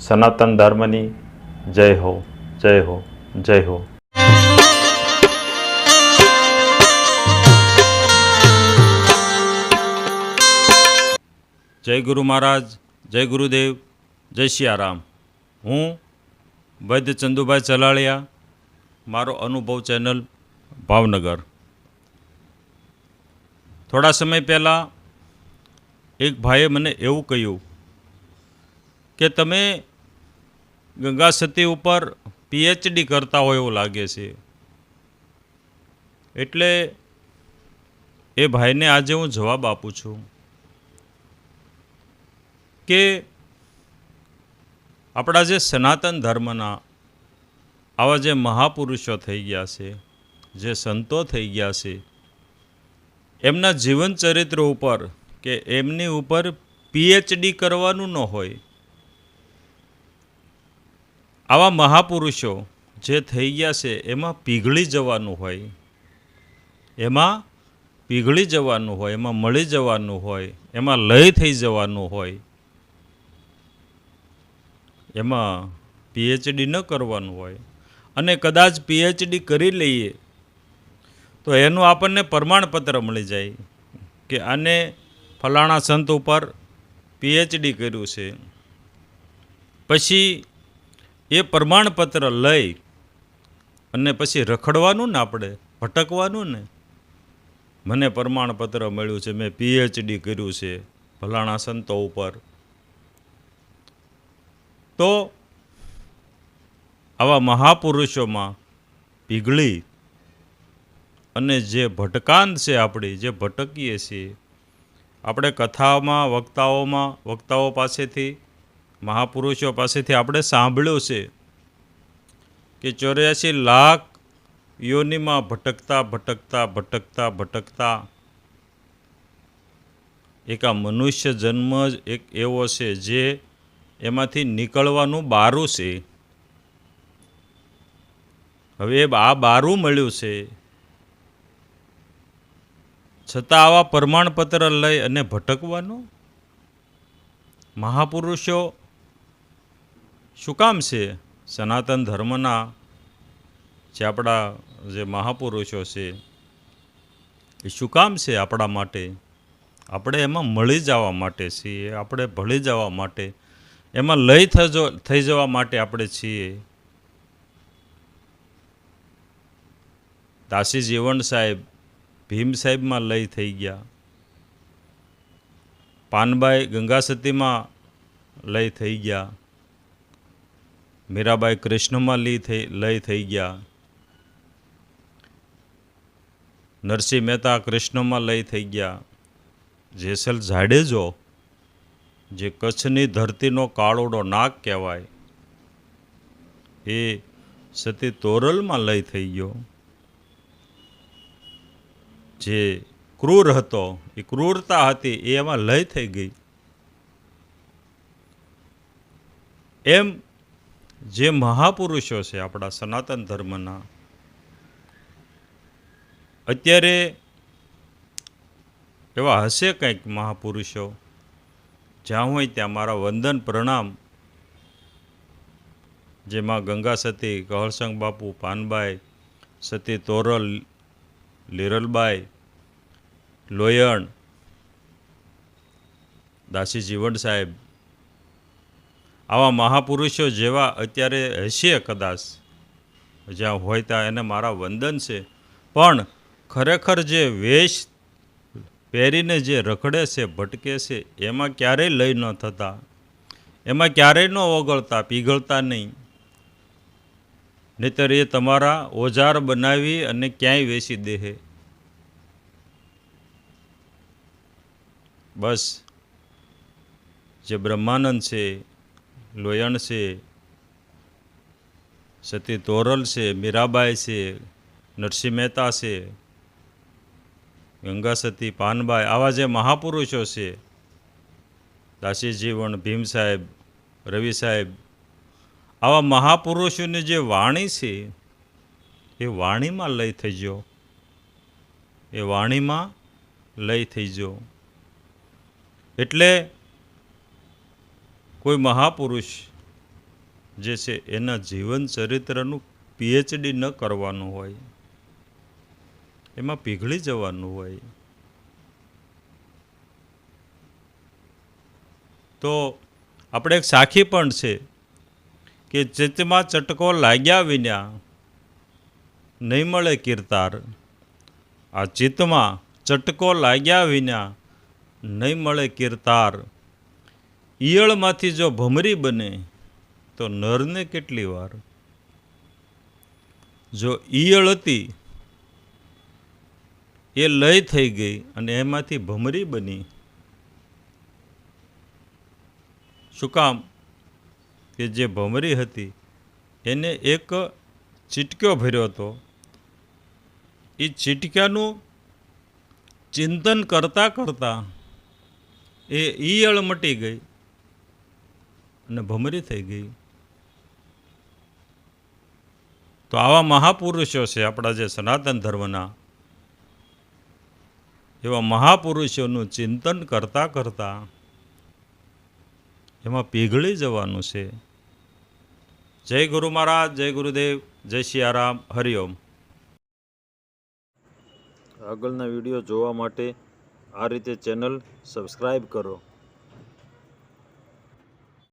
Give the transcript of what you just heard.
સનાતન ધર્મની જય હો, જય હો, જય હો. જય ગુરુ મહારાજ, જય ગુરુદેવ, જય સિયારામ. હું વૈદ્ય ચંદુભાઈ ચલાળિયા, મારો અનુભવ ચેનલ ભાવનગર. થોડા સમય પહેલાં એક ભાઈએ મને એવું કહ્યું કે તમે ગંગા સતી ઉપર પીએચડી કરતા હોય એવું લાગે છે. એટલે એ ભાઈને આજે હું જવાબ આપું છું કે આપણા જે સનાતન ધર્મના આવા જે મહાપુરુષો થઈ ગયા છે, જે સંતો થઈ ગયા છે, એમના જીવન ચરિત્ર ઉપર કે એમની ઉપર પીએચડી કરવાનું ન હોય. આવા મહાપુરુષો જે થઈ ગયા છે એમાં પીગળી જવાનું હોય, એમાં પીગળી જવાનું હોય, એમાં મળી જવાનું હોય, એમાં લય થઈ જવાનું હોય. એમાં પીએચડી ન કરવાનું હોય. અને કદાચ પીએચડી કરી લઈએ તો એનું આપણને પ્રમાણપત્ર મળી જાય કે આને ફલાણા સંત ઉપર પીએચડી કર્યું છે. પછી એ પ્રમાણપત્ર લઈ અને પછી રખડવાનું ને, આપણે ભટકવાનું ને, મને પ્રમાણપત્ર મળ્યું છે, મેં પીએચડી કર્યું છે ફલાણા સંતો ઉપર. તો આવા મહાપુરુષોમાં પીગળી અને જે ભટકાંત છે આપણી, જે ભટકીએ છીએ, આપણે કથામાં વક્તાઓ પાસેથી, મહાપુરુષો પાસેથી આપણે સાંભળ્યું છે કે 84 લાખ યોનિમાં ભટકતા ભટકતા ભટકતા ભટકતા એક આ મનુષ્ય જન્મ જ એક એવો છે જે એમાંથી નીકળવાનું બારું છે. હવે આ બારું મળ્યું છે, છતાં આવા પ્રમાણપત્ર લઈ અને ભટકવાનું. મહાપુરુષો શું કામ છે? સનાતન ધર્મના જે આપણા જે મહાપુરુષો છે એ શું કામ છે આપણા માટે? આપણે એમાં મળી જવા માટે છીએ, આપણે ભળી જવા માટે, એમાં લય થઈ જવા માટે આપણે છીએ. દાસી જીવણ સાહેબ ભીમ સાહેબમાં લય થઈ ગયા, પાનબાઈ ગંગા સતીમાં લય થઈ ગયા, મીરાબાઈ કૃષ્ણમાં લય થઈ ગયા, નરસિંહ મહેતા કૃષ્ણમાં લય થઈ ગયા, જેસલ જાડેજો જે કચ્છની ધરતીનો કાળોડો નાગ કહેવાય એ સતી તોરલમાં લય થઈ ગયો. જે ક્રૂર હતો, એ ક્રૂરતા હતી, એ એમાં લય થઈ ગઈ. એમ જે મહાપુરુષો છે આપણા સનાતન ધર્મના, અત્યારે એવા હશે કંઈક મહાપુરુષો, જ્યાં હોય ત્યાં મારા વંદન પ્રણામ. જેમાં ગંગા સતી, કહળસંગ બાપુ, પાનબાઈ, સતી તોરલ, લીરલબાઈ, લોયણ, દાસી જીવણ સાહેબ, આવા મહાપુરુષો જેવા અત્યારે હશે કદાચ, જ્યાં હોય ત્યાં એને મારા વંદન છે. પણ ખરેખર જે વેશ પહેરીને જે રખડે છે, ભટકે છે, એમાં ક્યારેય લય ન થતા, એમાં ક્યારેય ન ઓગળતા, પીગળતા નહીં. નહીંતર એ તમારા ઓજાર બનાવી અને ક્યાંય વેચી દેહે. બસ જે બ્રહ્માનંદ છે, લોયણ છે, સતી તોરલ છે, મીરાબાઈ છે, નરસિંહ મહેતા છે, ગંગા સતી, પાનબાઈ, આવા જે મહાપુરુષો છે, દાસી જીવણ, ભીમ સાહેબ, રવિ સાહેબ, આવા મહાપુરુષોની જે વાણી છે એ વાણીમાં લય થઈ ગયો, એ વાણીમાં લય થઈ ગયો. એટલે કોઈ મહાપુરુષ જે છે એના જીવન ચરિત્રનું પીએચડી ન કરવાનું હોય, એમાં પીગળી જવાનું હોય. તો આપણે એક સાખી પણ છે કે ચિત્તમાં ચટકો લાગ્યા વિના નહીં મળે કીર્તાર. આ ચિત્તમાં ચટકો લાગ્યા વિના નહીં મળે કીર્તાર. ઈયળમાંથી જો ભમરી બને તો નરને કેટલી વાર. જો ઈયળ હતી એ લય થઈ ગઈ અને એમાંથી ભમરી બની. શું કામ? કે જે ભમરી હતી એને એક ચીટક્યો ભર્યો હતો. એ ચીટક્યાનું ચિંતન કરતાં કરતાં એ ઈયળ મટી ગઈ અને ભમરી થઈ ગઈ. તો આવા મહાપુરુષો છે આપણા જે સનાતન ધર્મના, એવા મહાપુરુષોનું ચિંતન કરતાં કરતાં એમાં પીગળી જવાનું છે. જય ગુરુ મહારાજ, જય ગુરુદેવ, જય સિયારામ, હરિઓમ. આગળના વિડીયો જોવા માટે આ રીતે ચેનલ સબસ્ક્રાઈબ કરો.